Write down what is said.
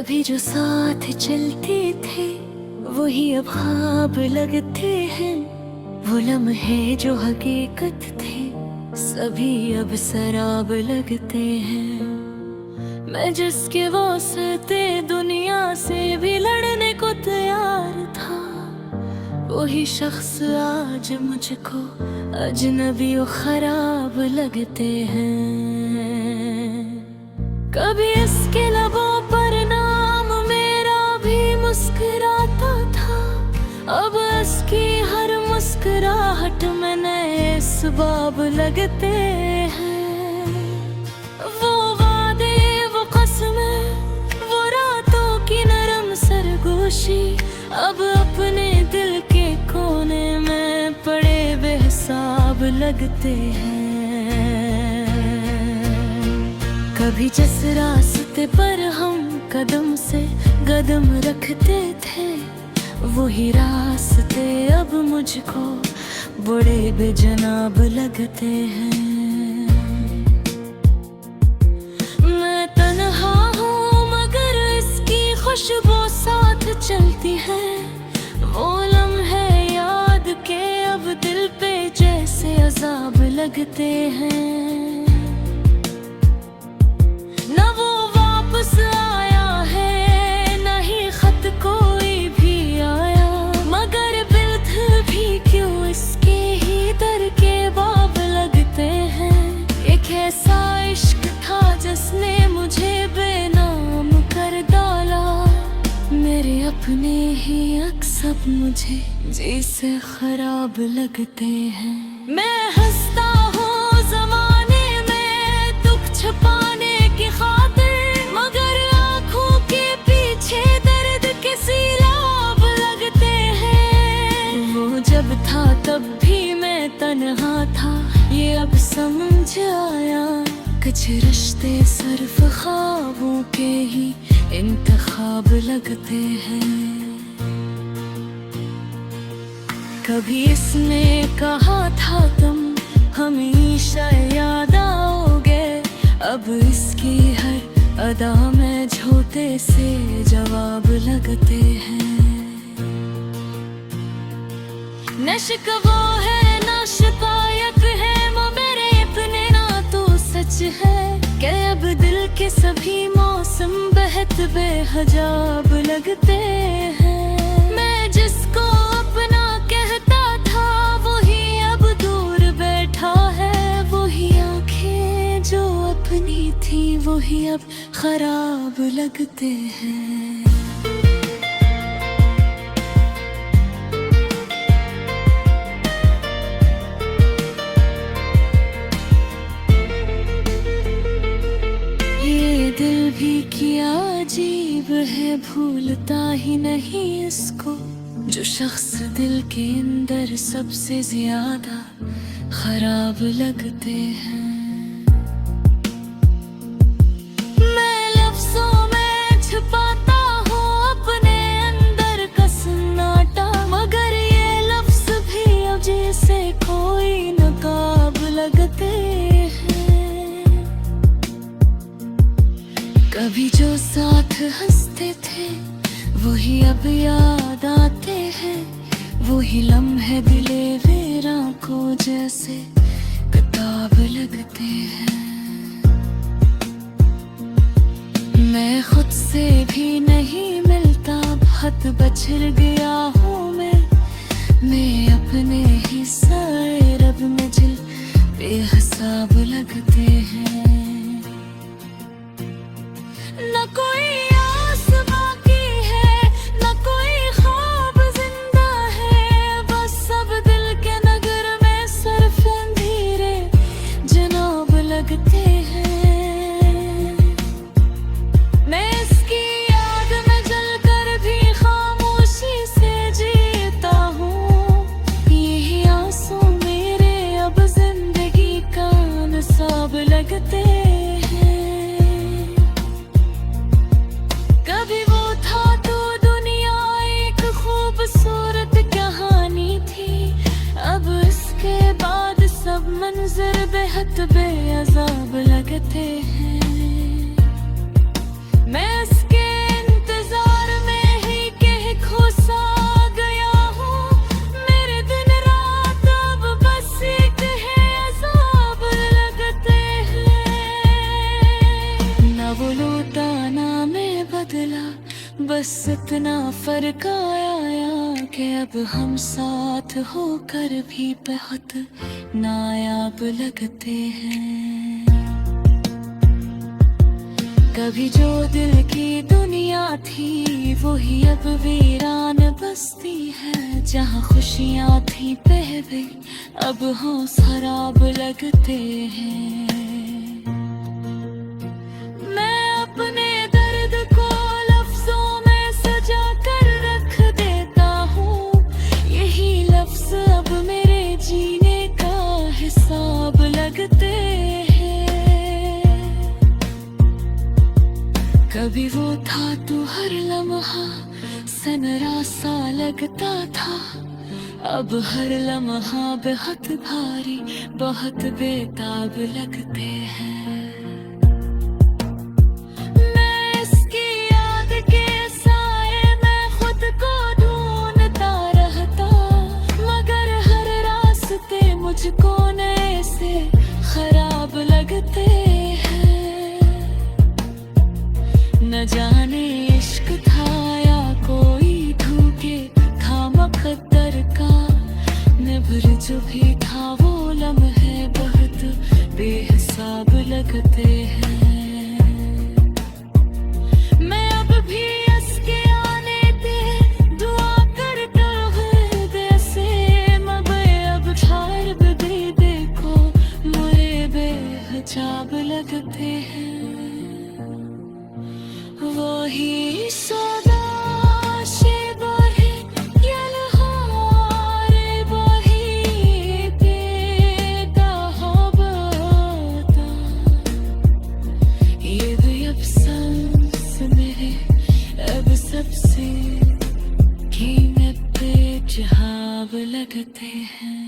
कभी जो साथ चलते थे वही अब ख्वाब लगते हैं। वो लम्हे जो हकीकत थे सभी अब सराब लगते हैं। मैं जिसके वास्ते दुनिया से भी लड़ने को तैयार था, वही शख्स आज मुझको अजनबी और खराब लगते हैं। कभी इसके लबों पर नाम मेरा भी मुस्कुराता था, अब इसकी हर मुस्कुराहट में नए असबाब लगते हैं। वो वादे, वो कसमें, वो रातों की नरम सरगोशी अब अपने दिल के कोने में पड़े बेहिसाब लगते हैं। कभी जिस रास्ते पर हम कदम से कदम रखते थे, वही रास्ते अब मुझको बड़े बेजनाब लगते हैं। मैं तन्हा हूँ मगर इसकी खुशबू साथ चलती है। वो लम्हे याद के अब दिल पे जैसे अजाब लगते हैं। न वो वापस आया है, न ही खत कोई भी आया, मगर बिल्थ भी क्यों इसके ही दर के बाब लगते हैं। एक ऐसा इश्क था जिसने मुझे बेनाम कर डाला, मेरे अपने ही अक्स अब मुझे जी से खराब लगते हैं। मैं हंसता हूँ ज़माने में दुख छुपाने की खातिर, मगर आँखों के पीछे दर्द के सीलाब लगते हैं। वो जब था तब भी मैं तन्हा था, ये अब समझ आया। कुछ रिश्ते सिर्फ ख्वाबों के ही इंतखाब लगते हैं। कभी इसने कहा था तुम हमेशा याद आओगे, अब इसकी हर अदा में झूठे से जवाब लगते हैं। न शिकवा है न शिकायत है, वो मेरे अपने ना तो सच है कि अब दिल के सभी मौसम बेहद बेहजाब लगते हैं। मैं जिसको अपना कहता था वही अब दूर बैठा है, वही आंखें जो अपनी थी वही अब खराब लगते हैं। ये दिल भी किया अजीब है, भूलता ही नहीं इसको, जो शख्स दिल के अंदर सबसे ज्यादा खराब लगते हैं। मैं लफ्जों में छुपाता हूँ अपने अंदर का सन्नाटा, मगर ये लफ्ज भी अब जैसे कोई नकाब लगते हैं। कभी जो साथ हंसते थे वही अब याद आते हैं, वही लम्हे दिले वेरा को जैसे किताब लगते हैं। मैं खुद से भी नहीं मिलता, बहुत बछड़ गया हूँ मैं अपने ही साए रब में जिल बेहिसाब लगते हैं। न कोई आस बाकी है, न कोई ख्वाब जिंदा है, बस सब दिल के नगर में सिर्फ अंधेरे जनाब लगते हैं। मैं इसकी याद में जलकर भी खामोशी से जीता हूँ, यही आंसू मेरे अब जिंदगी का नसाब लगते बस इतना फर्क आया कि अब हम साथ होकर भी बहुत नायाब लगते हैं। कभी जो दिल की दुनिया थी वही अब वीरान बस्ती है। जहाँ खुशियाँ थी पहले अब हम खराब लगते हैं। मैं अपने दर्द को लफ्जों में सजा कर रख देता हूँ। यही लफ्ज अब मेरे जीने का हिसाब लगते हैं। कभी वो था तू हर लम्हा सनरा सा लगता था, अब हर लम्हा बहुत भारी बहुत बेताब लगते हैं। मैं इसकी याद के साए में खुद को ढूंढता रहता, मगर हर रास्ते मुझको नए से खराब लगते हैं। न जाने इश्क था या कोई धोखे था मुकद्दर का, निभर जो भी था वो लम्हे बहुत बेहिसाब लगते हैं। मैं अब भी इसके आने पे दुआ करता हृदय से, मगर अब ठार भी देखो मुझे बेहिजाब लगते हैं। वही सदा सबसे कीमत पे जहाब लगते हैं।